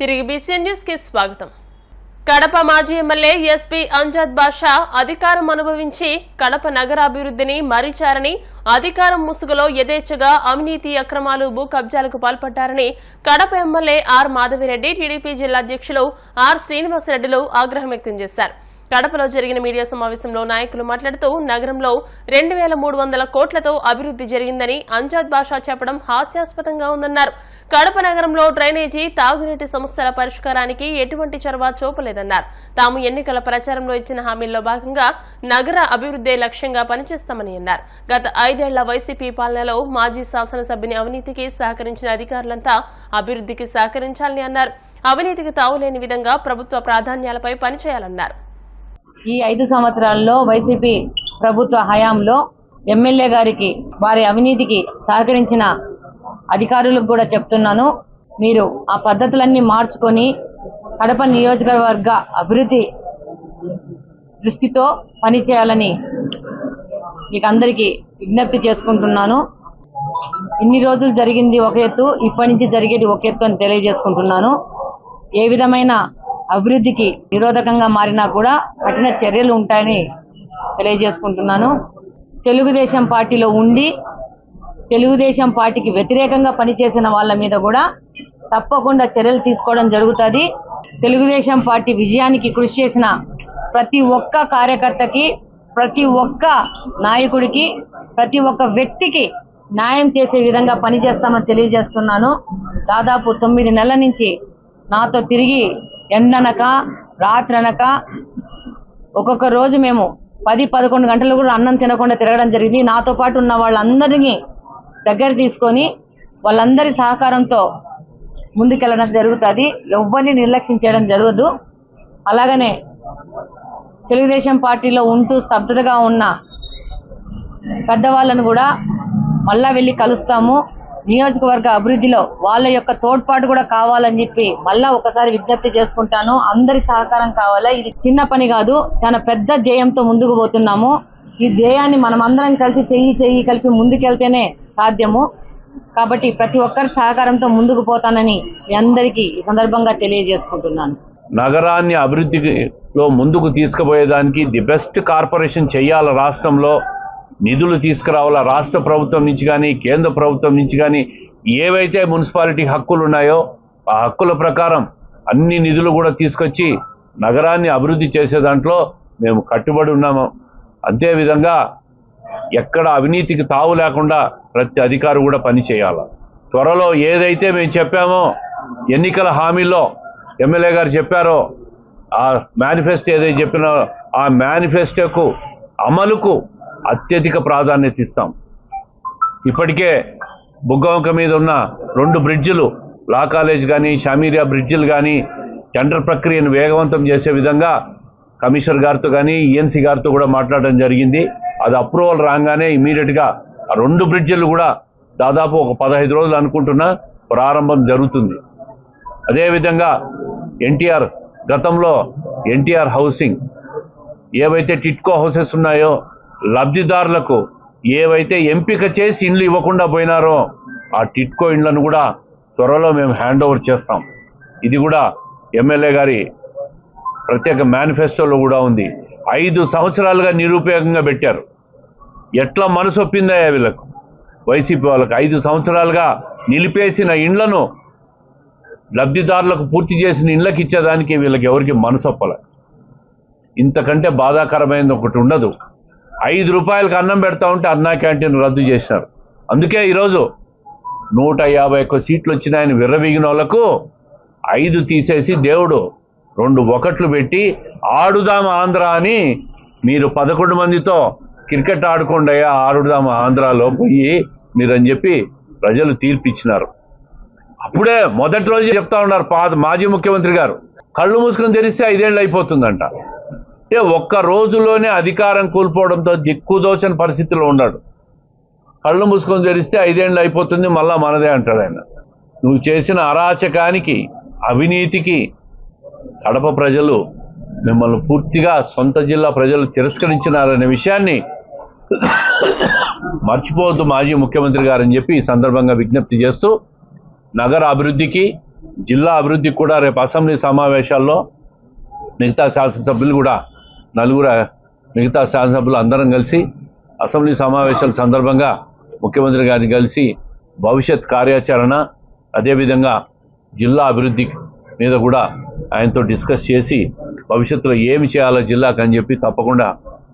తిరిగి BCN news కి స్వాగతం. కడప మాజీ ఎమ్మెల్యే ఎస్పీ అంజద్ బాషా అధికారం అనుభవించి కడప నగర అభివృద్ధిని మరిచారని, అధికారం ముసుగులో యథేచ్ఛగా అవినీతి అక్రమాలు భూ కబ్జాలకు పాల్పడ్డారని Kadapa MLA R Madhavireddy, TDP జిల్లా అధ్యక్షులు ఆర్ శ్రీనివాసరెడ్డిలు ఆగ్రహం వ్యక్తం చేశారు. కడపలో జరిగిన మీడియా సమావేశంలో నాయకులు మాట్లాడుతూ నగరంలో 2300 కోట్లతో అభివృద్ధి జరిగిందని అంజద్ బాషా చెప్పడం హాస్యాస్పదంగా ఉందన్నారు. కడప నగరంలో డ్రైనేజీ, తాగునీటి సమస్యల పరిష్కారానికి ఎటువంటి చొరవ చూపలేదన్నారు. తాము ఎన్నికల ప్రచారంలో ఇచ్చిన హామీల్లో భాగంగా నగర అభివృద్ధి లక్ష్యంగా పనిచేస్తామని అన్నారు. గత 5 ఏళ్ల వైసీపీ పాలనలో మాజీ శాసనసభ్యుని అవినీతికి సహకరించిన అధికారులంతా అభివృద్ధికి సహకరించాలని అన్నారు. అవినీతికి తావులేని విధంగా ప్రభుత్వ ప్రాధాన్యాలపై పనిచేయాలన్నారు. ఈ 5 సంవత్సరాల్లో వైసీపీ ప్రభుత్వ హయాంలో ఎమ్మెల్యే గారికి వారి అవినీతికి సహకరించిన అధికారులకు కూడా చెప్తున్నాను, మీరు ఆ పద్ధతులన్నీ మార్చుకొని కడప నియోజకవర్గ అభివృద్ధి దృష్టితో పనిచేయాలని మీకు అందరికీ విజ్ఞప్తి చేసుకుంటున్నాను. ఇన్ని రోజులు జరిగింది ఒక ఎత్తు, ఇప్పటి నుంచి జరిగేది ఒక ఎత్తు అని తెలియజేసుకుంటున్నాను. ఏ విధమైన అభివృద్ధికి నిరోధకంగా మారినా కూడా కఠిన చర్యలు ఉంటాయని తెలియజేసుకుంటున్నాను. తెలుగుదేశం పార్టీలో ఉండి తెలుగుదేశం పార్టీకి వ్యతిరేకంగా పనిచేసిన వాళ్ళ మీద కూడా తప్పకుండా చర్యలు తీసుకోవడం జరుగుతుంది. తెలుగుదేశం పార్టీ విజయానికి కృషి చేసిన ప్రతి ఒక్క కార్యకర్తకి, ప్రతి ఒక్క నాయకుడికి, ప్రతి ఒక్క వ్యక్తికి న్యాయం చేసే విధంగా పనిచేస్తామని తెలియజేస్తున్నాను. దాదాపు 9 నెలల నుంచి నాతో తిరిగి ఎండనక రాత్రనక ఒక్కొక్క రోజు మేము 10-11 గంటలు కూడా అన్నం తినకుండా తిరగడం జరిగింది. నాతో పాటు ఉన్న వాళ్ళందరినీ దగ్గర తీసుకొని వాళ్ళందరి సహకారంతో ముందుకెళ్ళడం జరుగుతుంది. ఎవరిని నిర్లక్ష్యం చేయడం జరగదు. అలాగనే తెలుగుదేశం పార్టీలో ఉంటూ స్తబ్దతగా ఉన్న పెద్దవాళ్ళను కూడా మళ్ళా వెళ్ళి కలుస్తాము. నియోజకవర్గ అభివృద్ధిలో వాళ్ళ యొక్క తోడ్పాటు కూడా కావాలని చెప్పి మళ్ళా ఒకసారి విజ్ఞప్తి చేసుకుంటాను. అందరి సహకారం కావాలా. ఇది చిన్న పని కాదు, చాలా పెద్ద ధ్యేయంతో ముందుకు పోతున్నాము. ఈ ధ్యేయాన్ని మనం అందరం కలిసి చెయ్యి కలిపి ముందుకెళ్తేనే సాధ్యము. కాబట్టి ప్రతి ఒక్కరి సహకారంతో ముందుకు పోతానని మీ అందరికీ ఈ సందర్భంగా తెలియజేసుకుంటున్నాను. నగరాన్ని అభివృద్ధిలో ముందుకు తీసుకుపోయేదానికి ది బెస్ట్ కార్పొరేషన్ చేయాల, రాష్ట్రంలో నిధులు తీసుకురావాలా. రాష్ట్ర ప్రభుత్వం నుంచి కానీ కేంద్ర ప్రభుత్వం నుంచి కానీ ఏవైతే మున్సిపాలిటీ హక్కులు ఉన్నాయో ఆ హక్కుల ప్రకారం అన్ని నిధులు కూడా తీసుకొచ్చి నగరాన్ని అభివృద్ధి చేసే దాంట్లో మేము కట్టుబడి ఉన్నాము. అంతేవిధంగా ఎక్కడ అవినీతికి తావు లేకుండా ప్రతి అధికారి కూడా పనిచేయాలి. త్వరలో ఏదైతే మేము చెప్పామో ఎన్నికల హామీల్లో ఎమ్మెల్యే గారు చెప్పారో ఆ మేనిఫెస్టో ఏదైతే చెప్పినో ఆ మేనిఫెస్టోకు అమలుకు అత్యధిక ప్రాధాన్యత ఇస్తాం. ఇప్పటికే బుగ్గవంక మీద ఉన్న 2 బ్రిడ్జిలు, లా కాలేజ్ కానీ షామీరియా బ్రిడ్జిలు కానీ టెండర్ ప్రక్రియను వేగవంతం చేసే విధంగా కమిషనర్ గారితో కానీ ఈఎన్సీ గారితో కూడా మాట్లాడడం జరిగింది. అది అప్రూవల్ రాగానే ఇమీడియట్గా ఆ 2 బ్రిడ్జిలు కూడా దాదాపు ఒక 15 రోజులు అనుకుంటున్నా ప్రారంభం జరుగుతుంది. అదేవిధంగా ఎన్టీఆర్ గతంలో ఎన్టీఆర్ హౌసింగ్ ఏవైతే టిట్కో హౌసెస్ ఉన్నాయో లబ్ధిదారులకు ఏవైతే ఎంపిక చేసి ఇండ్లు ఇవ్వకుండా పోయినారో ఆ టిట్కో ఇండ్లను కూడా త్వరలో మేము హ్యాండ్ ఓవర్ చేస్తాం. ఇది కూడా ఎమ్మెల్యే గారి ప్రత్యేక మేనిఫెస్టోలో కూడా ఉంది. 5 సంవత్సరాలుగా నిరుపయోగంగా పెట్టారు. ఎట్లా మనసు ఒప్పిందా వీళ్ళకు, వైసీపీ వాళ్ళకు? 5 సంవత్సరాలుగా నిలిపేసిన ఇండ్లను లబ్ధిదారులకు పూర్తి చేసిన ఇండ్లకి ఇచ్చేదానికి వీళ్ళకి ఎవరికి మనసు ఒప్పలే. ఇంతకంటే బాధాకరమైనది ఒకటి ఉండదు. 5 రూపాయలకు అన్నం పెడతా ఉంటే అన్నా క్యాంటీన్ రద్దు చేశారు. అందుకే ఈరోజు 151 సీట్లు వచ్చినాయని విర్రవీగిన వాళ్ళకు 5 తీసేసి దేవుడు 2 ఒకట్లు పెట్టి ఆడుదాం ఆంధ్ర అని మీరు 11 మందితో క్రికెట్ ఆడుకోండి ఆడుదాం ఆంధ్రాలో పోయి మీరని చెప్పి ప్రజలు తీర్పిచ్చినారు. అప్పుడే మొదటి రోజు చెప్తా ఉన్నారు మాజీ ముఖ్యమంత్రి గారు, కళ్ళు మూసుకొని తెరిస్తే 5 ఏళ్ళు అయిపోతుందంట. ఒక్క రోజులోనే అధికారం కోల్పోవడంతో దిక్కుదోచని పరిస్థితిలో ఉన్నాడు. కళ్ళు మూసుకొని తెరిస్తే 5 ఏళ్ళు అయిపోతుంది, మళ్ళా మనదే అంటాడు ఆయన. నువ్వు చేసిన అరాచకానికి, అవినీతికి కడప ప్రజలు మిమ్మల్ని పూర్తిగా సొంత జిల్లా ప్రజలు తిరస్కరించినారనే విషయాన్ని మర్చిపోవద్దు మాజీ ముఖ్యమంత్రి గారని చెప్పి ఈ సందర్భంగా విజ్ఞప్తి చేస్తూ నగర అభివృద్ధికి జిల్లా అభివృద్ధికి కూడా రేపు అసెంబ్లీ సమావేశాల్లో మిగతా శాసనసభ్యులు కూడా మిగతా శాసనసభ్యులు అందరం కలిసి అసెంబ్లీ సమావేశాల సందర్భంగా ముఖ్యమంత్రి గారిని కలిసి భవిష్యత్ కార్యాచరణ అదేవిధంగా జిల్లా అభివృద్ధి మీద కూడా ఆయనతో డిస్కస్ చేసి భవిష్యత్తులో ఏమి చేయాలో జిల్లాకు అని చెప్పి తప్పకుండా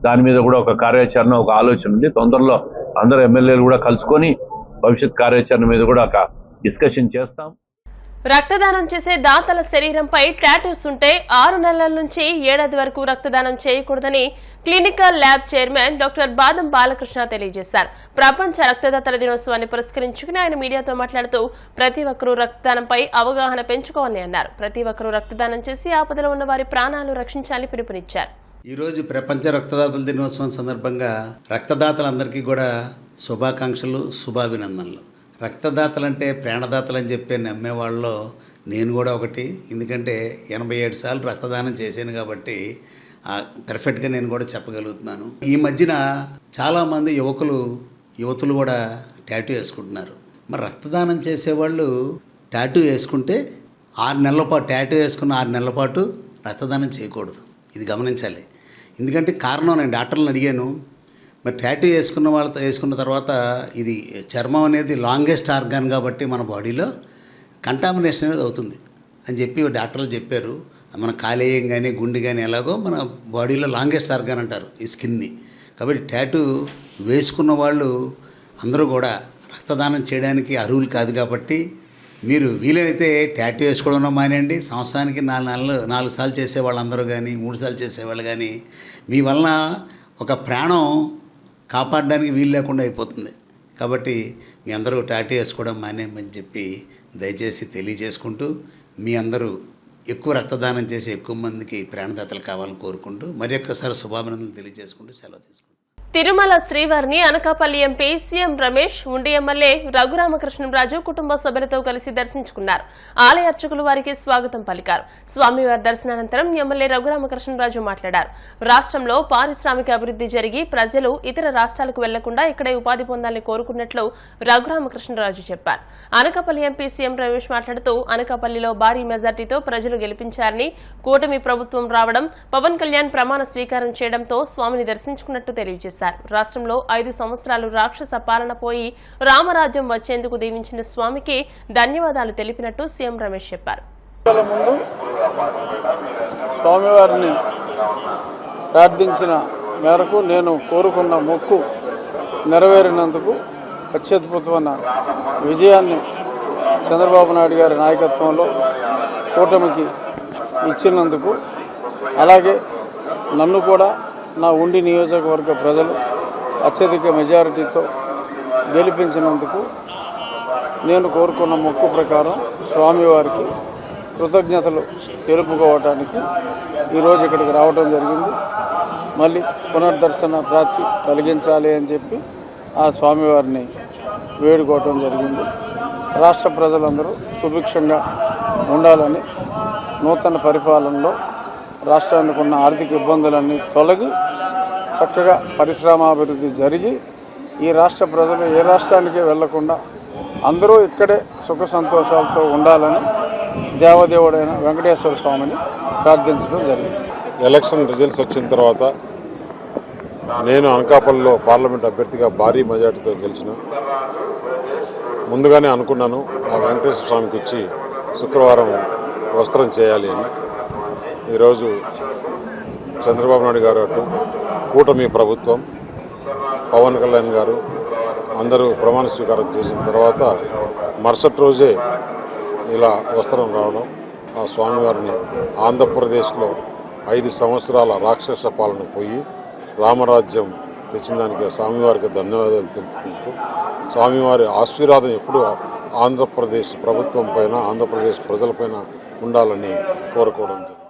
దాని మీద కూడా ఒక కార్యాచరణ ఒక ఆలోచన ఉంది. తొందరలో అందరు ఎమ్మెల్యేలు కూడా కలుసుకొని భవిష్యత్ కార్యాచరణ మీద కూడా ఒక డిస్కషన్ చేస్తాం. రక్తదానం చేసే దాతల శరీరంపై టాటూస్ ఉంటే 6 నెలల నుంచి 7 ఏడాది వరకు రక్తదానం చేయకూడదని క్లినికల్ ల్యాబ్ చైర్మన్ డాక్టర్ బాదం బాలకృష్ణ తెలియజేశారు. ప్రపంచ రక్తదాతల దినోత్సవాన్ని పురస్కరించుకుని ఆయన మీడియాతో మాట్లాడుతూ ప్రతి ఒక్కరూ రక్తదానంపై అవగాహన పెంచుకోవాలని అన్నారు. ప్రతి ఒక్కరూ రక్తదానం చేసి ఆపదలో ఉన్న వారి ప్రాణాలు రక్షించాలని పిలుపునిచ్చారు. ఈరోజు ప్రపంచ రక్తదాతల దినోత్సవం సందర్భంగా రక్తదాతలందరికీ కూడా శుభాకాంక్షలు, శుభాభినందనలు. రక్తదాతలంటే ప్రాణదాతలు అని చెప్పి నమ్మేవాళ్ళలో నేను కూడా ఒకటి. ఎందుకంటే 87 సార్లు రక్తదానం చేశాను కాబట్టి పర్ఫెక్ట్గా నేను కూడా చెప్పగలుగుతున్నాను. ఈ మధ్యన చాలామంది యువతులు కూడా టాటూ వేసుకుంటున్నారు. మరి రక్తదానం చేసేవాళ్ళు టాటూ వేసుకుంటే 6 నెలల పాటు టాటూ వేసుకున్న 6 నెలల పాటు రక్తదానం చేయకూడదు. ఇది గమనించాలి. ఎందుకంటే కారణం నేను డాక్టర్లను అడిగాను. మరి టాటూ వేసుకున్న తర్వాత ఇది చర్మం అనేది లాంగెస్ట్ ఆర్గాన్ కాబట్టి మన బాడీలో కంటామినేషన్ అనేది అవుతుంది అని చెప్పి డాక్టర్లు చెప్పారు. మన కాలేయం కానీ గుండె కానీ ఎలాగో మన బాడీలో లాంగెస్ట్ ఆర్గాన్ అంటారు ఈ స్కిన్ని. కాబట్టి టాటూ వేసుకున్న వాళ్ళు అందరూ కూడా రక్తదానం చేయడానికి అర్హులు కాదు. కాబట్టి మీరు వీలైతే టాటూ వేసుకోవడం మానేయండి. సంవత్సరానికి 4 సార్లు చేసే వాళ్ళందరూ కానీ 3 సార్లు చేసేవాళ్ళు కానీ మీ వలన ఒక ప్రాణం కాపాడడానికి వీలు లేకుండా అయిపోతుంది. కాబట్టి మీ అందరూ టాటూ వేసుకోవడం మానేయమని చెప్పి దయచేసి తెలియజేసుకుంటూ మీ అందరూ ఎక్కువ రక్తదానం చేసి ఎక్కువ మందికి ప్రాణదాతలు కావాలని కోరుకుంటూ మరి ఒక్కసారి శుభాభినందనలు తెలియజేసుకుంటూ సెలవు తీసుకుంటాం. తిరుమల శ్రీవారిని అనకాపల్లి ఎంపీ సీఎం రమేష్, ఉండి ఎమ్మెల్యే రఘురామకృష్ణరాజు కుటుంబ సభ్యులతో కలిసి దర్శించుకున్నారు. ఆలయ అర్చకులు వారికి స్వాగతం పలికారు. స్వామివారి దర్శనానంతరం ఎమ్మెల్యే రఘురామకృష్ణరాజు మాట్లాడారు. రాష్ట్రంలో పారిశ్రామిక అభివృద్ధి జరిగి ప్రజలు ఇతర రాష్ట్రాలకు వెళ్లకుండా ఇక్కడే ఉపాధి పొందాలని కోరుకున్నట్లు రఘురామకృష్ణరాజు చెప్పారు. అనకాపల్లి ఎంపీ సీఎం రమేష్ మాట్లాడుతూ అనకాపల్లిలో భారీ మెజార్టీతో ప్రజలు గెలిపించారని, కూటమి ప్రభుత్వం రావడం, పవన్ కళ్యాణ్ ప్రమాణ స్వీకారం చేయడంతో స్వామిని దర్శించుకున్నట్టు తెలియజేశారు. రాష్ట్రంలో 5 సంవత్సరాలు రాక్షస పాలన పోయి రామరాజ్యం వచ్చేందుకు దీవించిన స్వామికి ధన్యవాదాలు తెలిపినట్టు సీఎం రమేష్ చెప్పారు. ముందు స్వామివారిని ప్రార్థించిన మేరకు నేను కోరుకున్న మొక్కు నెరవేరినందుకు అత్యద్భుతమైన విజయాన్ని చంద్రబాబు నాయుడు గారి నాయకత్వంలో కూటమికి ఇచ్చినందుకు, అలాగే నన్ను కూడా నా ఉండి నియోజకవర్గ ప్రజలు అత్యధిక మెజారిటీతో గెలిపించినందుకు నేను కోరుకున్న మొక్కు ప్రకారం స్వామివారికి కృతజ్ఞతలు తెలుపుకోవటానికి ఈరోజు ఇక్కడికి రావడం జరిగింది. మళ్ళీ పునర్దర్శన ప్రాప్తి కలిగించాలి అని చెప్పి ఆ స్వామివారిని వేడుకోవటం జరిగింది. రాష్ట్ర ప్రజలందరూ సుభిక్షంగా ఉండాలని, నూతన పరిపాలనలో రాష్ట్రానికి ఉన్న ఆర్థిక ఇబ్బందులన్నీ తొలగి చక్కగా పరిశ్రమాభివృద్ధి జరిగి ఈ రాష్ట్ర ప్రజలు ఏ రాష్ట్రానికి వెళ్లకుండా అందరూ ఇక్కడే సుఖ సంతోషాలతో ఉండాలని దేవదేవుడైన వెంకటేశ్వర స్వామిని ప్రార్థించడం జరిగింది. ఎలక్షన్ రిజల్ట్స్ వచ్చిన తర్వాత నేను అనకాపల్లిలో పార్లమెంట్ అభ్యర్థిగా భారీ మెజార్టీతో గెలిచిన. ముందుగానే అనుకున్నాను ఆ వెంకటేశ్వర స్వామికి వచ్చి శుక్రవారం వస్త్రం చేయాలి అని. ఈరోజు చంద్రబాబు నాయుడు గారు అటు కూటమి ప్రభుత్వం, పవన్ కళ్యాణ్ గారు అందరూ ప్రమాణ స్వీకారం చేసిన తర్వాత మరుసటి రోజే ఇలా వస్త్రం రావడం, ఆ స్వామివారిని ఆంధ్రప్రదేశ్లో 5 సంవత్సరాల రాక్షస పాలన పోయి రామరాజ్యం తెచ్చిన దానికి స్వామివారికి ధన్యవాదాలు తెలుపుకుంటూ స్వామివారి ఆశీర్వాదం ఎప్పుడూ ఆంధ్రప్రదేశ్ ప్రభుత్వం పైన, ఆంధ్రప్రదేశ్ ప్రజలపైన ఉండాలని కోరుకోవడం జరిగింది.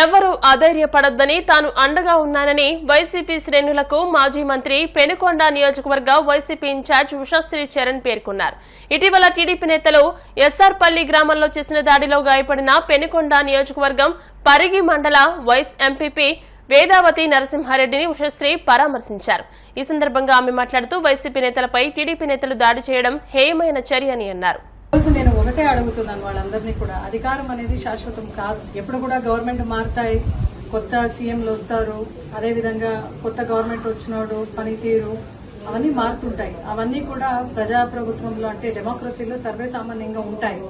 ఎవరూ అధైర్యపడొద్దని తాను అండగా ఉన్నానని వైసీపీ శ్రేణులకు మాజీ మంత్రి పెనుకొండ నియోజకవర్గ వైసీపీ ఇన్ఛార్జ్ ఉషశ్రీ చరణ్ పేర్కొన్నారు. ఇటీవల టీడీపీ నేతలు ఎస్ఆర్పల్లి గ్రామంలో చేసిన దాడిలో గాయపడిన పెనుకొండ నియోజకవర్గం పరిగి మండల వైస్ ఎంపీపీ వేదావతి నరసింహారెడ్డిని ఉషశ్రీ పరామర్శించారు. ఈ సందర్భంగా ఆమె మాట్లాడుతూ వైసీపీ నేతలపై టీడీపీ నేతలు దాడి చేయడం హేయమైన చర్య అని అన్నారు. రోజు నేను ఒకటే అడుగుతున్నాను వాళ్ళందరినీ కూడా, అధికారం అనేది శాశ్వతం కాదు. ఎప్పుడు కూడా గవర్నమెంట్ మారుతాయి, కొత్త సీఎంలు వస్తారు, అదేవిధంగా కొత్త గవర్నమెంట్ వచ్చినోడు పనితీరు అవన్నీ మారుతుంటాయి. అవన్నీ కూడా ప్రజాప్రభుత్వంలో అంటే డెమోక్రసీలో సర్వేసామాన్యంగా ఉంటాయి.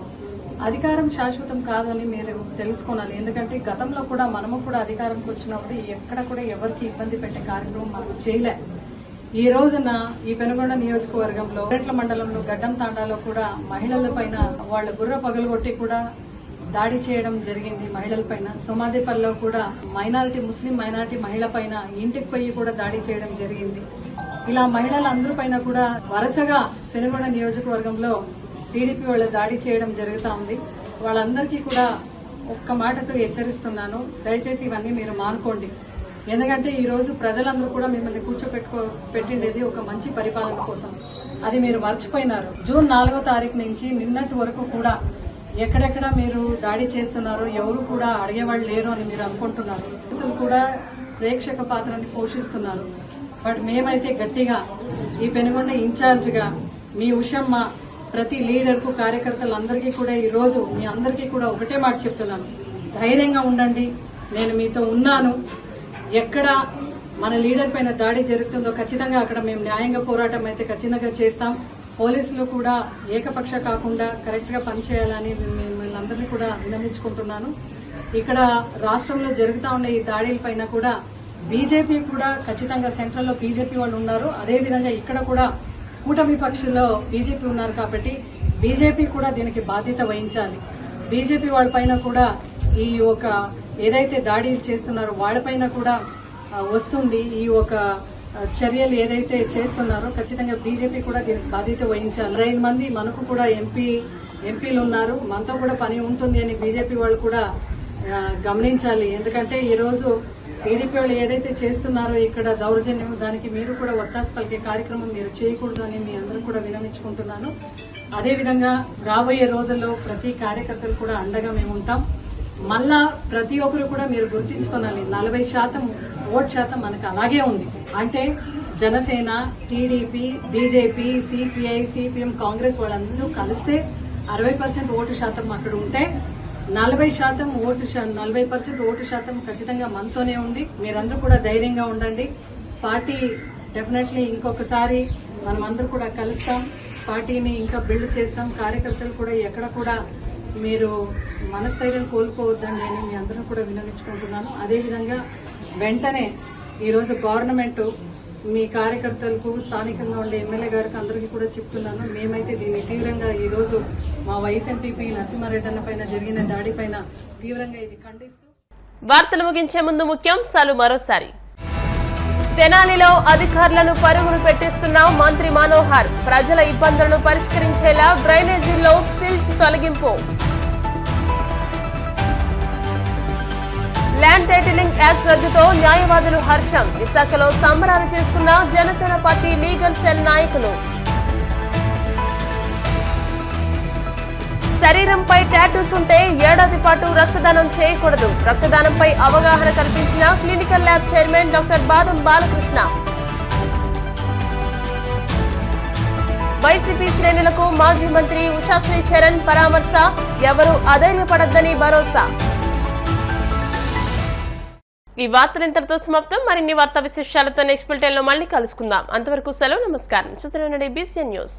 అధికారం శాశ్వతం కాదు అని మీరు తెలుసుకోవాలి. ఎందుకంటే గతంలో కూడా మనము కూడా అధికారంకి వచ్చినప్పుడు ఎక్కడ కూడా ఎవరికి ఇబ్బంది పెట్టే కార్యక్రమం మనం చేయలే. ఈ రోజున ఈ పెనుగొండ నియోజకవర్గంలో రెట్ల మండలంలో గడ్డం తాండాలో కూడా మహిళల పైన వాళ్ళ బుర్ర పగలగొట్టి కూడా దాడి చేయడం జరిగింది. మహిళల పైన సోమాదేపల్లిలో కూడా ముస్లిం మైనారిటీ మహిళ పైన ఇంటికి పోయి కూడా దాడి చేయడం జరిగింది. ఇలా మహిళలందరి పైన కూడా వరుసగా పెనుగొండ నియోజకవర్గంలో టీడీపీ వాళ్ళు దాడి చేయడం జరుగుతూ ఉంది. వాళ్ళందరికీ కూడా ఒక్క మాటతో హెచ్చరిస్తున్నాను, దయచేసి ఇవన్నీ మీరు మానుకోండి. ఎందుకంటే ఈ రోజు ప్రజలందరూ కూడా మిమ్మల్ని పెట్టిండేది ఒక మంచి పరిపాలన కోసం. అది మీరు మర్చిపోయినారు. జూన్ 4వ తారీఖు నుంచి నిన్నటి వరకు కూడా ఎక్కడెక్కడ మీరు దాడి చేస్తున్నారు, ఎవరు కూడా అడిగేవాళ్ళు లేరు అని మీరు అనుకుంటున్నారు. అసలు కూడా ప్రేక్షక పాత్రని పోషిస్తున్నారు. బట్ మేమైతే గట్టిగా ఈ పెనుగొండ ఇన్ఛార్జిగా మీ ఉషమ్మ ప్రతి లీడర్కు కార్యకర్తలందరికీ కూడా ఈ రోజు మీ అందరికీ కూడా ఒకటే మాట చెప్తున్నాను, ధైర్యంగా ఉండండి, నేను మీతో ఉన్నాను. ఎక్కడ మన లీడర్ పైన దాడి జరుగుతుందో ఖచ్చితంగా అక్కడ మేము న్యాయంగా పోరాటం అయితే ఖచ్చితంగా చేస్తాం. పోలీసులు కూడా ఏకపక్ష కాకుండా కరెక్ట్ గా పనిచేయాలని మిమ్మల్ని అందరినీ కూడా విన్నవించుకుంటున్నాను. ఇక్కడ రాష్ట్రంలో జరుగుతూ ఉన్న ఈ దాడుల పైన కూడా బీజేపీ కూడా ఖచ్చితంగా సెంట్రల్ లో బీజేపీ వాళ్ళు ఉన్నారు, అదేవిధంగా ఇక్కడ కూడా కూటమి పక్షుల్లో బీజేపీ ఉన్నారు. కాబట్టి బీజేపీ కూడా దీనికి బాధ్యత వహించాలి. బీజేపీ వాళ్ళ పైన కూడా ఈ ఒక ఏదైతే దాడులు చేస్తున్నారో వాళ్ళపైన కూడా వస్తుంది ఈ ఒక చర్యలు ఏదైతే చేస్తున్నారో ఖచ్చితంగా బీజేపీ కూడా దీనికి బాధ్యత వహించాలి. 5 మంది మనకు కూడా ఎంపీలు ఉన్నారు, మనతో కూడా పని ఉంటుంది అని బీజేపీ వాళ్ళు కూడా గమనించాలి. ఎందుకంటే ఈ రోజు టీడీపీ వాళ్ళు ఏదైతే చేస్తున్నారో ఇక్కడ దౌర్జన్యం, దానికి మీరు కూడా ఒత్తాసు పలికే కార్యక్రమం మీరు చేయకూడదు అని మీ అందరూ కూడా విన్నవించుకుంటున్నాను. అదేవిధంగా రాబోయే రోజుల్లో ప్రతి కార్యకర్తలు కూడా అండగా మేము ఉంటాం. మళ్ళా ప్రతి ఒక్కరు కూడా మీరు గుర్తించుకోవాలి, 40% ఓట్ శాతం మనకు అలాగే ఉంది. అంటే Janasena, TDP, BJP, CPI, CPM, Congress వాళ్ళందరూ కలిస్తే 60% ఓటు శాతం అక్కడ ఉంటే 40% ఓటు శాతం ఖచ్చితంగా మనతోనే ఉంది. మీరందరూ కూడా ధైర్యంగా ఉండండి. పార్టీ డెఫినెట్లీ ఇంకొకసారి మనం అందరూ కూడా కలుస్తాం, పార్టీని ఇంకా బిల్డ్ చేస్తాం. కార్యకర్తలు కూడా ఎక్కడ కూడా మీరు మనస్థైర్యం కోల్పోవద్దండి అని మీ అందరూ కూడా విన్నవించుకుంటున్నాను. అదేవిధంగా వెంటనే ఈరోజు గవర్నమెంట్ మీ కార్యకర్తలకు, స్థానికంగా ఉండే ఎమ్మెల్యే గారికి అందరికీ కూడా చెప్తున్నాను, మేమైతే దీన్ని తీవ్రంగా ఈరోజు మా వైస్ ఎంపీ నరసింహారెడ్డి అన్న పైన జరిగిన దాడి పైన తీవ్రంగా ఇది ఖండిస్తూ. వార్తలు ముగించే ముందు ముఖ్యాంశాలు మరోసారి. తెనాలిలో అధికారులను పరుగులు పెట్టిస్తున్న మంత్రి మనోహర్, ప్రజల ఇబ్బందులను పరిష్కరించేలా డ్రైనేజీల్లో సిల్ట్ తొలగింపు. ల్యాండ్ టైటిలింగ్ యాక్ట్ రద్దుతో న్యాయవాదులు హర్షం, విశాఖలో సంబరాలు చేసుకున్న జనసేన పార్టీ లీగల్ సెల్ నాయకులు. శరీరంపై టాటూస్ ఉంటే ఏడాది పాటు రక్తదానం చేయకూడదు, రక్తదానంపై అవగాహన కల్పించిన క్లినికల్ ల్యాబ్ చైర్మన్ డాక్టర్ బాదం బాలకృష్ణ. వైసీపీ శ్రేణులకు మాజీ మంత్రి ఉషాశ్రీ చరణ్ పరామర్శ, ఎవరూ అధైర్యపడొద్దని భరోసా. ఈ వార్తలు ఇంతటితో సమాప్తం. మరిన్ని వార్తా విశేషాలతో నెక్స్ట్ బులెటిన్ లో మళ్ళీ కలుసుకుందాం. అంతవరకు సెలవు, నమస్కారం. చూస్తున్నానండి BCN న్యూస్.